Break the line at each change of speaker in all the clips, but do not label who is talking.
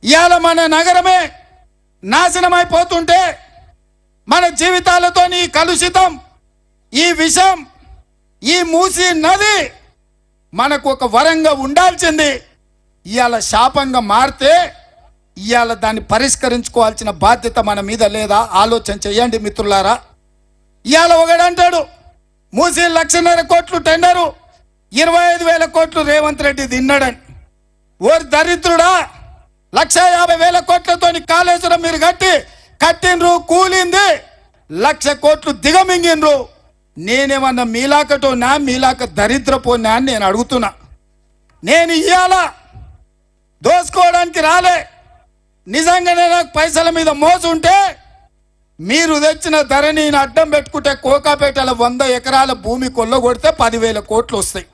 ఇవాళ మన నగరమే నాశనమైపోతుంటే మన జీవితాలతో ఈ కలుషితం, ఈ విషం, ఈ మూసి నది మనకు ఒక వరంగా ఉండాల్సింది ఇవాళ శాపంగా మారితే ఇవాళ దాన్ని పరిష్కరించుకోవాల్సిన బాధ్యత మన మీద లేదా? ఆలోచన చేయండి మిత్రులారా. ఇవాళ ఒకడంటాడు మూసి 1,50,000 కోట్లు టెండరు, 25,000 కోట్లు రేవంత్ రెడ్డి తిన్నాడని. ఓరి దరిద్రుడా, 1,50,000 కోట్లతో కాళేశ్వరం మీరు కట్టిండ్రు, కూలింది 1,00,000 కోట్లు దిగమింగిండ్రు. నేనేమన్నా మీలాక దరిద్రపోనా అని నేను అడుగుతున్నా. నేను ఇయ్యాల దోసుకోవడానికి రాలే. నిజంగానే నాకు పైసల మీద మోసు ఉంటే మీరు తెచ్చిన ధరని అడ్డం పెట్టుకుంటే కోకాపేటల 100 ఎకరాల భూమి కొల్లగొడితే 10,000 కోట్లు వస్తాయి.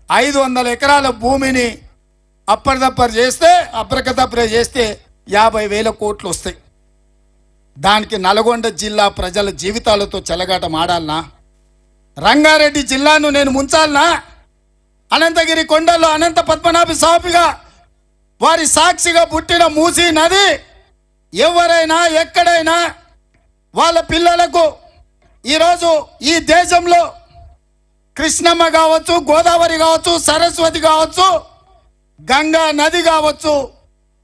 500 ఎకరాల భూమిని అప్పటికదప్పరే చేస్తే 50,000 కోట్లు వస్తాయి. దానికి నల్గొండ జిల్లా ప్రజల జీవితాలతో చెలగాటం ఆడాలనా? రంగారెడ్డి జిల్లాను నేను ముంచాలనా? అనంతగిరి కొండల్లో అనంత పద్మనాభ స్వామిగా వారి సాక్షిగా పుట్టిన మూసీ నది ఎవరైనా ఎక్కడైనా వాళ్ళ పిల్లలకు ఈరోజు ఈ దేశంలో కృష్ణమ్మ కావచ్చు, గోదావరి కావచ్చు, సరస్వతి కావచ్చు, గంగా నది కావచ్చు,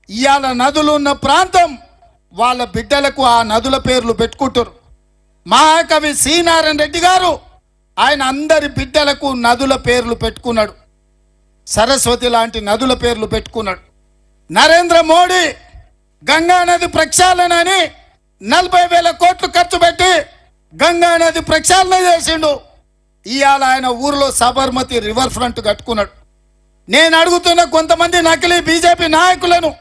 ఇవాళ నదులు ఉన్న ప్రాంతం వాళ్ళ బిడ్డలకు ఆ నదుల పేర్లు పెట్టుకుంటారు. మహాకవి సి నారాయణ రెడ్డి గారు ఆయన అందరి బిడ్డలకు నదుల పేర్లు పెట్టుకున్నాడు. సరస్వతి లాంటి నదుల పేర్లు పెట్టుకున్నాడు. నరేంద్ర మోడీ గంగా నది ప్రక్షాళన అని 40,000 కోట్లు ఖర్చు పెట్టి గంగా నది ప్రక్షాళన చేసిండు. ఇవాళ ఆయన ఊరిలో సబర్మతి రివర్ ఫ్రంట్ కట్టుకున్నాడు. నేను అడుగుతున్న కొంతమంది నకిలీ బీజేపీ నాయకులను,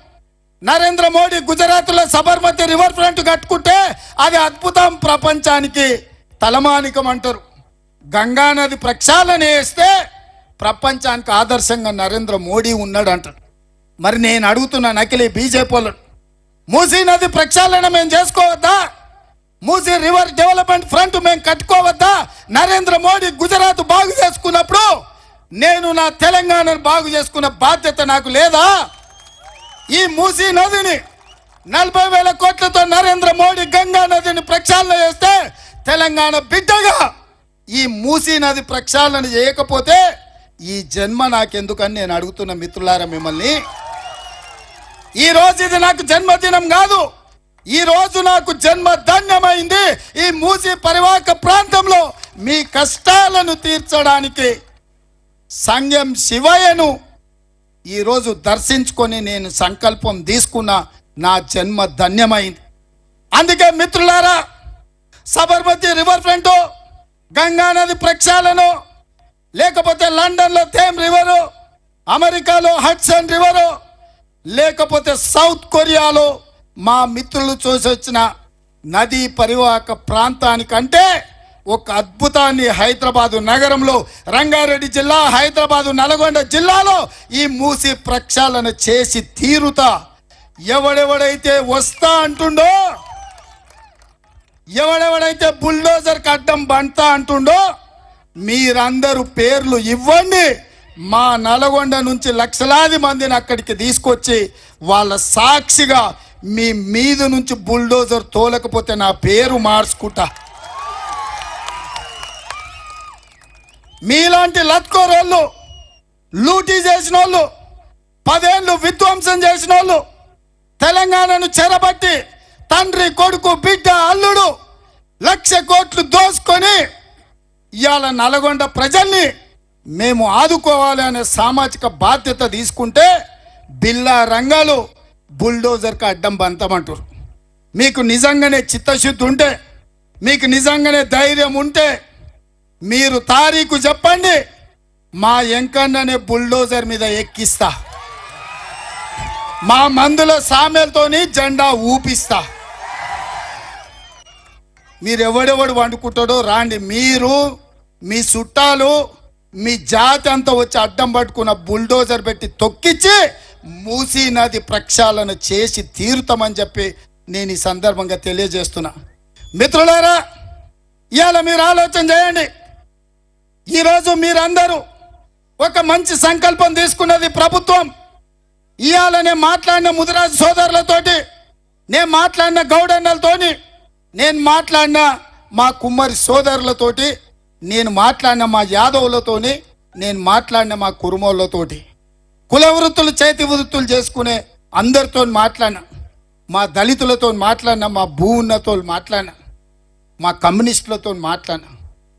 నరేంద్ర మోడీ గుజరాత్లో సబర్మతి రివర్ ఫ్రంట్ కట్టుకుంటే అది అద్భుతం, ప్రపంచానికి తలమానికం అంటారు. గంగా నది ప్రక్షాళన చేస్తే ప్రపంచానికి ఆదర్శంగా నరేంద్ర మోడీ ఉన్నాడు అంటారు. మరి నేను అడుగుతున్న నకిలీ బీజేపీ వాళ్ళను, మూసీ నది ప్రక్షాళన మేము చేసుకోవద్దా? మూసీ రివర్ డెవలప్మెంట్ ఫ్రంట్ మేము కట్టుకోవద్దా? నరేంద్ర మోడీ గుజరాత్ బాగు చేసుకున్నప్పుడు నేను నా తెలంగాణను బాగు చేసుకున్న బాధ్యత నాకు లేదా? ఈ మూసీ నదిని 40,000 కోట్లతో నరేంద్ర మోడీ గంగా నదిని ప్రక్షాళన చేస్తే తెలంగాణ బిడ్డగా ఈ మూసీ నది ప్రక్షాళన చేయకపోతే ఈ జన్మ నాకెందుకని నేను అడుగుతున్న మిత్రులారా మిమ్మల్ని. ఈ రోజు ఇది నాకు జన్మదినం కాదు, ఈ రోజు నాకు జన్మ ధన్యమైంది. ఈ మూసీ పరివాహక ప్రాంతంలో మీ కష్టాలను తీర్చడానికి సంగం శివయ్యను ఈరోజు దర్శించుకొని నేను సంకల్పం తీసుకున్న నా జన్మ ధన్యమైంది. అందుకే మిత్రులారా, సబర్మతి రివర్ ఫ్రంట్, గంగా నది ప్రక్షాళన, లేకపోతే లండన్లో థేమ్ రివరు, అమెరికాలో హడ్సన్ రివరు, లేకపోతే సౌత్ కొరియాలో మా మిత్రులు చూసి వచ్చిన నదీ పరివాహక ప్రాంతానికంటే ఒక అద్భుతాన్ని హైదరాబాదు నగరంలో, రంగారెడ్డి జిల్లా, హైదరాబాదు నల్గొండ జిల్లాలో ఈ మూసి ప్రక్షాళన చేసి తీరుతా. ఎవడెవడైతే వస్తా అంటుండో, ఎవడెవడైతే బుల్డోజర్కి అడ్డం బంటా అంటుండో మీరందరూ పేర్లు ఇవ్వండి. మా నల్గొండ నుంచి లక్షలాది మందిని అక్కడికి తీసుకొచ్చి వాళ్ళ సాక్షిగా మీ మీద నుంచి బుల్డోజర్ తోలకపోతే నా పేరు మార్చుకుంటా. మీలాంటి లత్కోరోళ్ళు, లూటీ చేసిన వాళ్ళు, 10 ఏళ్ళు విధ్వంసం చేసిన వాళ్ళు, తెలంగాణను చెరబట్టి తండ్రి, కొడుకు, బిడ్డ, అల్లుడు 1,00,000 కోట్లు దోసుకొని ఇవాళ నల్గొండ ప్రజల్ని మేము ఆదుకోవాలి అనే సామాజిక బాధ్యత తీసుకుంటే బిల్లా రంగాలు బుల్డోజర్కి అడ్డం బంతమంటారు. మీకు నిజంగానే చిత్తశుద్ధి ఉంటే, మీకు నిజంగానే ధైర్యం ఉంటే మీరు తారీఖు చెప్పండి, మా ఎంకన్ననే బుల్డోజర్ మీద ఎక్కిస్తా, మా మందుల సామెలతోని జెండా ఊపిస్తా. మీరు ఎవడెవడు వండుకుంటాడో రాండి. మీరు, మీ చుట్టాలు, మీ జాతి అంతా వచ్చి అడ్డం పట్టుకున్న బుల్డోజర్ పెట్టి తొక్కించి మూసీ నది ప్రక్షాళన చేసి తీరుతామని చెప్పి నేను ఈ సందర్భంగా తెలియజేస్తున్నా. మిత్రులారా, ఇవాళ మీరు ఆలోచన చేయండి. ఈరోజు మీరందరూ ఒక మంచి సంకల్పం తీసుకున్నది ప్రభుత్వం. ఇవాళ నేను మాట్లాడిన ముదిరాజు సోదరులతోటి, నేను మాట్లాడిన గౌడన్నలతోని, నేను మాట్లాడిన మా కుమ్మరి సోదరులతోటి, నేను మాట్లాడిన మా యాదవులతోని, నేను మాట్లాడిన మా కురుమోళ్ళతోటి, కుల వృత్తులు చేతి వృత్తులు చేసుకునే అందరితో మాట్లాడిన, మా దళితులతో మాట్లాడిన, మా భూన్నతో మాట్లాడిన, మా కమ్యూనిస్టులతో మాట్లాడిన,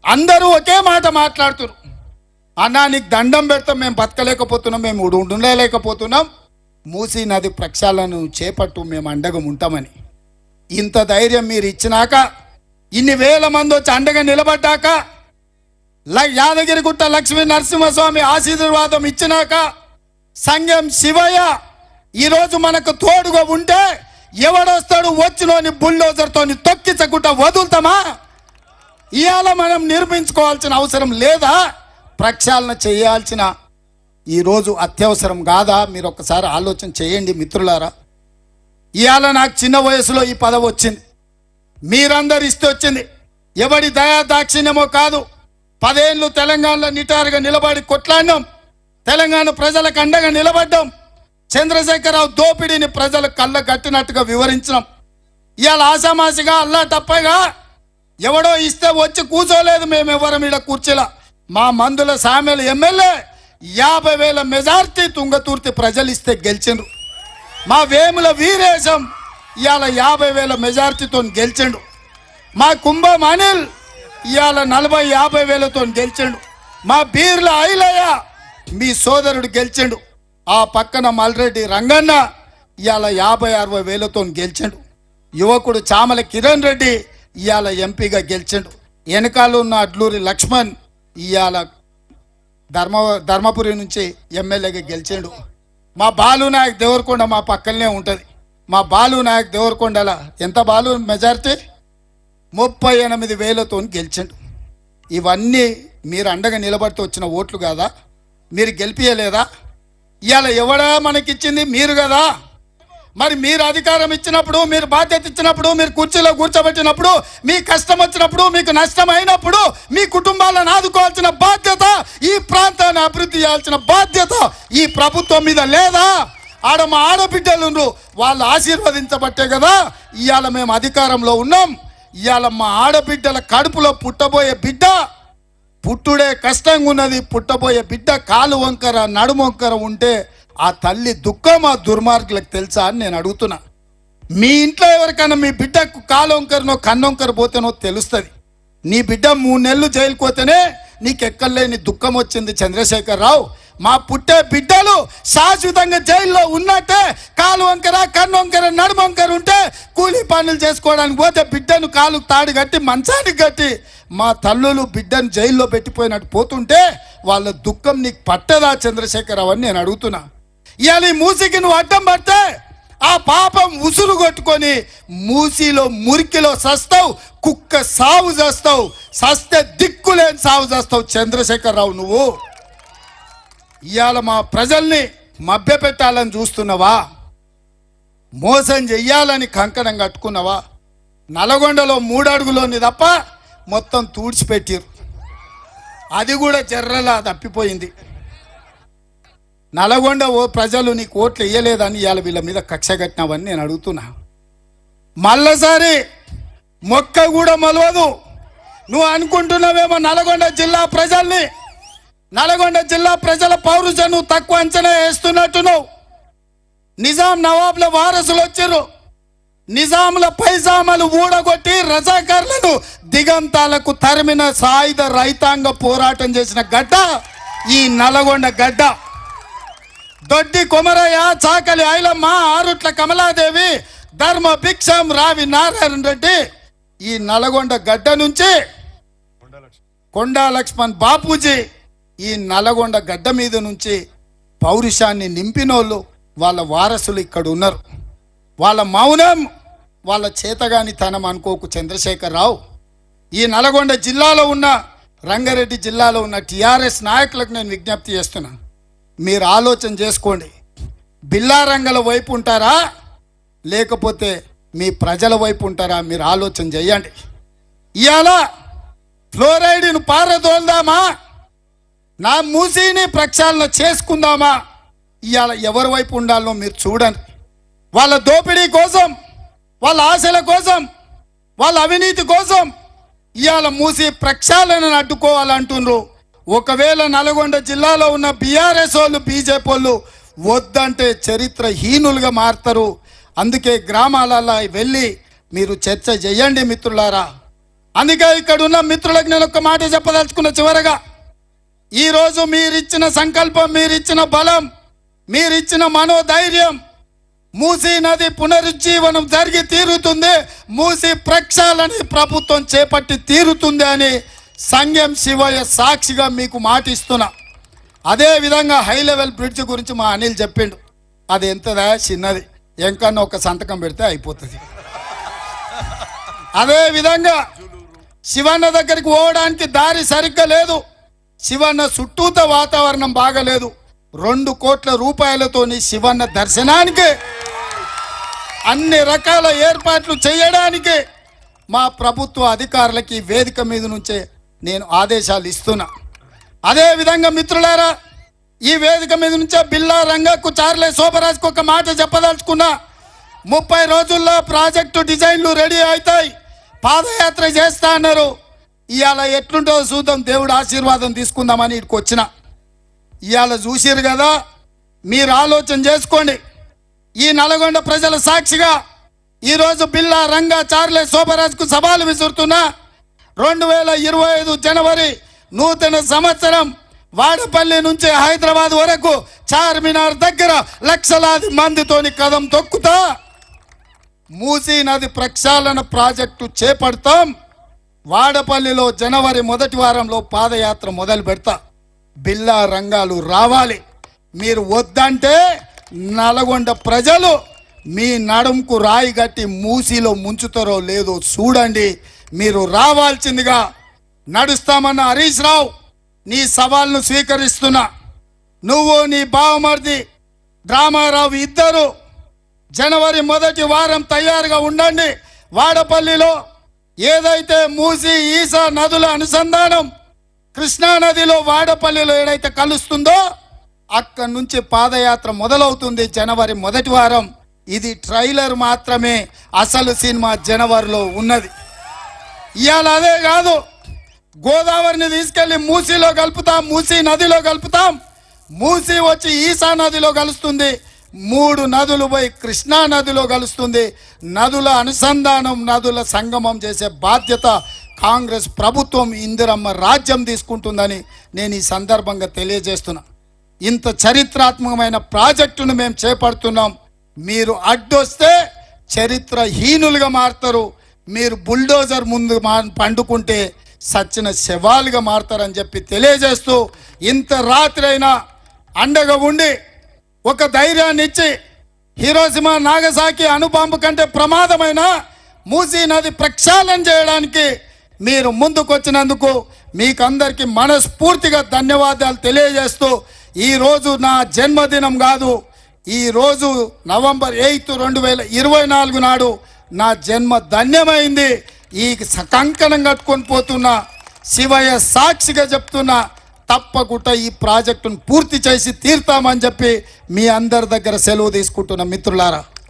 అందరూ ఒకే మాట మాట్లాడుతున్నారు. అన్నా నీకు దండం పెడతాం, మేము బతకలేకపోతున్నాం, మేము ఉండలేకపోతున్నాం, మూసీ నది ప్రక్షాళనను చేపట్టు, మేము అండగా ఉంటామని. ఇంత ధైర్యం మీరు ఇచ్చినాక, ఇన్ని వేల మంది వచ్చి అండగా నిలబడ్డాక, యాదగిరిగుట్ట లక్ష్మీ నరసింహస్వామి ఆశీర్వాదం ఇచ్చినాక, సంఘం శివయ్య ఈరోజు మనకు తోడుగా ఉంటే ఎవడొస్తాడు వచ్చినోని బుల్డోజర్తో తొక్కించకుండా వదులుతామా? ఇవాళ మనం నిర్మించుకోవాల్సిన అవసరం లేదా? ప్రక్షాళన చేయాల్సిన ఈరోజు అత్యవసరం కాదా? మీరు ఒక్కసారి ఆలోచన చేయండి మిత్రులారా. ఇవాళ నాకు చిన్న వయసులో ఈ పదవి వచ్చింది, మీరందరు ఇస్తే వచ్చింది. ఎవడి దయా దాక్షిణ్యమో కాదు. 10 ఏళ్ళు తెలంగాణలో నిటారుగా నిలబడి కొట్లాడినాం, తెలంగాణ ప్రజలకు అండగా నిలబడ్డాం, చంద్రశేఖరరావు దోపిడీని ప్రజలకు కళ్ళ కట్టినట్టుగా వివరించినాం. ఇవాళ ఆశామాసిగా అల్లా తప్పగా ఎవడో ఇస్తే వచ్చి కూర్చోలేదు. మేము ఎవరం ఈడ కూర్చోలా. మా మందుల సామెల ఎమ్మెల్యే 50,000 మెజార్టీ తుంగతుర్తి ప్రజలు ఇస్తే గెలిచిండ్రు. మా వేముల వీరేశం ఇవాళ 50,000 మెజార్టీతో గెలిచిండు. మా కుంభం అనిల్ ఇవాళ 40-50,000తో గెలిచిండు. మా బీర్ల ఐలయ్య మీ సోదరుడు గెలిచిండు. ఆ పక్కన మల్రెడ్డి రంగన్న ఇవాళ 50-60,000తో గెలిచిండు. యువకుడు చామల కిరణ్ రెడ్డి ఇవాళ ఎంపీగా గెలిచిండు. వెనకాల ఉన్న అడ్లూరి లక్ష్మణ్ ఇవాళ ధర్మపురి నుంచి ఎమ్మెల్యేగా గెలిచిండు. మా బాలునాయక్ దేవరకొండ మా పక్కనే ఉంటుంది. మా బాలునాయక్ దేవరకొండల ఎంత బాలు మెజార్టీ 38,000తో గెలిచిండు. ఇవన్నీ మీరు అండగా నిలబడితే వచ్చిన ఓట్లు కాదా? మీరు గెలిపియలేదా? ఇవాళ ఎవడా మనకిచ్చింది? మీరు కదా. మరి మీరు అధికారం ఇచ్చినప్పుడు, మీరు బాధ్యత ఇచ్చినప్పుడు, మీరు కుర్చీలో కూర్చోబెట్టినప్పుడు, మీ కష్టం వచ్చినప్పుడు, మీకు నష్టం అయినప్పుడు మీ కుటుంబాలను ఆదుకోవాల్సిన బాధ్యత, ఈ ప్రాంతాన్ని అభివృద్ధి చేయాల్సిన బాధ్యత ఈ ప్రభుత్వం మీద లేదా? ఆడ మా ఆడబిడ్డలు వాళ్ళు ఆశీర్వదించబట్టే కదా ఇవాళ మేము అధికారంలో ఉన్నాం. ఇవాళ మా ఆడబిడ్డల కడుపులో పుట్టబోయే బిడ్డ పుట్టుడే కష్టంగా ఉన్నది. పుట్టబోయే బిడ్డ కాలు వంకర నడుము వంకర ఉంటే ఆ తల్లి దుఃఖం ఆ దుర్మార్గులకు తెలుసా అని నేను అడుగుతున్నా. మీ ఇంట్లో ఎవరికైనా మీ బిడ్డకు కాలు వంకరనో కన్నొంకర పోతేనో తెలుస్తుంది. నీ బిడ్డ 3 నెలలు జైలుకు పోతేనే నీకెక్కర్లేని దుఃఖం వచ్చింది చంద్రశేఖరరావు. మా పుట్టే బిడ్డలు శాశ్వతంగా జైల్లో ఉన్నట్టే కాలు వంకర కన్నొంకర నడుము వంకర ఉంటే కూలీ పనులు చేసుకోవడానికి పోతే బిడ్డను కాలు తాడు కట్టి మంచానికి కట్టి మా తల్లులు బిడ్డను జైల్లో పెట్టిపోయినట్టు పోతుంటే వాళ్ళ దుఃఖం నీకు పట్టదా చంద్రశేఖరరావు అని నేను అడుగుతున్నా. ఇవాళ ఈ మూసికి నువ్వు అడ్డం పడితే ఆ పాపం ఉసురు కొట్టుకొని మూసిలో మురికిలో సస్తావు, కుక్క సావు చేస్తావు, సస్తే దిక్కులేని సావు చేస్తావు చంద్రశేఖరరావు. నువ్వు ఇవాళ మా ప్రజల్ని మభ్యపెట్టాలని చూస్తున్నావా? మోసం చెయ్యాలని కంకణం కట్టుకున్నావా? నల్గొండలో 3 అడుగులోని తప్ప మొత్తం తూడ్చిపెట్టిరు. అది కూడా జర్రలా తప్పిపోయింది. నల్గొండ ప్రజలు నీకు ఓట్లు వేయలేదని ఇవాళ వీళ్ళ మీద కక్ష కట్టినావని నేను అడుగుతున్నా. మళ్ళసారి మొక్క కూడా మొలవదు. నువ్వు అనుకుంటున్నావేమో నల్గొండ జిల్లా ప్రజల్ని, నల్గొండ జిల్లా ప్రజల పౌరుషం నువ్వు తక్కువ అంచనా వేస్తున్నట్టు. నువ్వు నిజాం నవాబ్ల వారసులు వచ్చారు. నిజాముల పైజామాలు ఊడగొట్టి రజాకర్లను దిగంతాలకు తరిమిన సాయుధ రైతాంగ పోరాటం చేసిన గడ్డ ఈ నల్గొండ గడ్డ. దొడ్డి కొమరయ్య, చాకలి ఐలమ్మ, ఆరుట్ల కమలాదేవి, ధర్మ భిక్షం, రావి నారాయణ రెడ్డి ఈ నల్గొండ గడ్డ నుంచి కొండా లక్ష్మణ్ బాపూజీ ఈ నల్గొండ గడ్డ మీద నుంచి పౌరుషాన్ని నింపినోళ్ళు వాళ్ళ వారసులు ఇక్కడ ఉన్నారు. వాళ్ళ మౌనం వాళ్ళ చేతగానితనం అనుకోకు చంద్రశేఖరరావు. ఈ నల్గొండ జిల్లాలో ఉన్న, రంగారెడ్డి జిల్లాలో ఉన్న టీఆర్ఎస్ నాయకులకు నేను విజ్ఞప్తి చేస్తున్నాను. మీరు ఆలోచన చేసుకోండి. బిల్లారంగల వైపు ఉంటారా లేకపోతే మీ ప్రజల వైపు ఉంటారా? మీరు ఆలోచన చేయండి. ఇవాళ ఫ్లోరైడ్ను పారదోల్దామా, నా మూసీని ప్రక్షాళన చేసుకుందామా? ఇవాళ ఎవరి వైపు ఉండాలో మీరు చూడండి. వాళ్ళ దోపిడీ కోసం, వాళ్ళ ఆశల కోసం, వాళ్ళ అవినీతి కోసం ఇవాళ మూసి ప్రక్షాళనను అడ్డుకోవాలంటున్నారు. ఒకవేళ నల్గొండ జిల్లాలో ఉన్న బీఆర్ఎస్ వాళ్ళు, బీజేపీ వాళ్ళు వద్దంటే చరిత్రహీనులుగా మారుతారు. అందుకే గ్రామాలలో వెళ్ళి మీరు చర్చ చేయండి మిత్రులారా. అందుకే ఇక్కడ ఉన్న మిత్రులకు నేను ఒక మాట చెప్పదలుచుకున్న చివరగా, ఈరోజు మీరిచ్చిన సంకల్పం, మీరిచ్చిన బలం, మీరిచ్చిన మనోధైర్యం, మూసీ నది పునరుజ్జీవనం జరిగి తీరుతుంది, మూసీ ప్రక్షాళన ప్రభుత్వం చేపట్టి తీరుతుంది అని సంగం శివయ్య సాక్షిగా మీకు మాటిస్తున్నా. అదేవిధంగా హై లెవెల్ బ్రిడ్జ్ గురించి మా అనిల్ చెప్పిండు. అది ఎంతదా, చిన్నది, ఎంకన్నా ఒక సంతకం పెడితే అయిపోతుంది. అదేవిధంగా శివన్న దగ్గరికి పోవడానికి దారి సరిగ్గా లేదు. శివన్న చుట్టూత వాతావరణం బాగలేదు. 2 కోట్ల రూపాయలతోని శివన్న దర్శనానికి అన్ని రకాల ఏర్పాట్లు చేయడానికి మా ప్రభుత్వ అధికారులకి వేదిక మీద నుంచే నేను ఆదేశాలు ఇస్తున్నా. అదేవిధంగా మిత్రులారా, ఈ వేదిక మీద నుంచే బిల్లా రంగకు, చార్లే శోభరాజ్కు ఒక మాట చెప్పదలుచుకున్నా. 30 రోజుల్లో ప్రాజెక్టు డిజైన్లు రెడీ అవుతాయి, పాదయాత్ర చేస్తా అన్నారు. ఇవాళ ఎట్లుంటుందో చూద్దాం, దేవుడు ఆశీర్వాదం తీసుకుందామని ఇక్కడికి వచ్చిన. ఇవాళ చూసిరు కదా, మీరు ఆలోచన చేసుకోండి. ఈ నల్గొండ ప్రజల సాక్షిగా ఈరోజు బిల్లా రంగా, చార్లే శోభరాజ్కు సవాలు విసురుతున్నా. 2025 జనవరి నూతన సంవత్సరం వాడపల్లి నుంచి హైదరాబాద్ వరకు చార్మినార్ దగ్గర లక్షలాది మందితోని కదం తొక్కుతా మూసీ నది ప్రక్షాళన ప్రాజెక్టు చేపడతాం. వాడపల్లిలో జనవరి 1వ వారంలో పాదయాత్ర మొదలు పెడతా. బిల్లా రంగాలు రావాలి. మీరు వద్దంటే నల్గొండ ప్రజలు మీ నడుముకు రాయి గట్టి మూసీలో ముంచుతారో లేదో చూడండి. మీరు రావాల్సిందిగా నడుస్తామన్న హరీష్ రావు, నీ సవాల్ను స్వీకరిస్తున్నా. నువ్వు, నీ బావమర్ది డ్రామారావు ఇద్దరు జనవరి 1వ వారం తయారుగా ఉండండి. వాడపల్లిలో ఏదైతే మూసీ, ఈసా నదుల అనుసంధానం కృష్ణా నదిలో వాడపల్లిలో ఏదైతే కలుస్తుందో అక్కడి నుంచి పాదయాత్ర మొదలవుతుంది జనవరి 1వ వారం. ఇది ట్రైలర్ మాత్రమే, అసలు సినిమా జనవరిలో ఉన్నది. ఇవాళ అదే కాదు, గోదావరిని తీసుకెళ్లి మూసీలో కలుపుతాం, మూసీ నదిలో కలుపుతాం. మూసీ వచ్చి ఈసా నదిలో కలుస్తుంది, 3 నదులు పోయి కృష్ణా నదిలో కలుస్తుంది. నదుల అనుసంధానం, నదుల సంగమం చేసే బాధ్యత కాంగ్రెస్ ప్రభుత్వం, ఇందిరమ్మ రాజ్యం తీసుకుంటుందని నేను ఈ సందర్భంగా తెలియజేస్తున్నా. ఇంత చరిత్రాత్మకమైన ప్రాజెక్టును మేము చేపడుతున్నాం. మీరు అడ్డొస్తే చరిత్రహీనులుగా మారుతారు. మీరు బుల్డోజర్ ముందు పండుకుంటే సచ్చిన శవాలుగా మారుతారని చెప్పి తెలియజేస్తూ, ఇంత రాత్రి అయినా అండగా ఉండి ఒక ధైర్యాన్ని ఇచ్చి హిరోషిమా, నాగసాకి అణుబాంబు కంటే ప్రమాదమైన మూసీ నది ప్రక్షాళన చేయడానికి మీరు ముందుకొచ్చినందుకు మీకందరికీ మనస్ఫూర్తిగా ధన్యవాదాలు తెలియజేస్తూ, ఈరోజు నా జన్మదినం కాదు, ఈరోజు నవంబర్ 8, 2024 నాడు నా జన్మ ధన్యమైంది. ఈ కంకణం కట్టుకొని పోతున్నా శివయ్య సాక్షిగా చెప్తున్నా, తప్పకుండా ఈ ప్రాజెక్టును పూర్తి చేసి తీర్తామని చెప్పి మీ అందరి దగ్గర సెలవు తీసుకుంటున్న మిత్రులారా.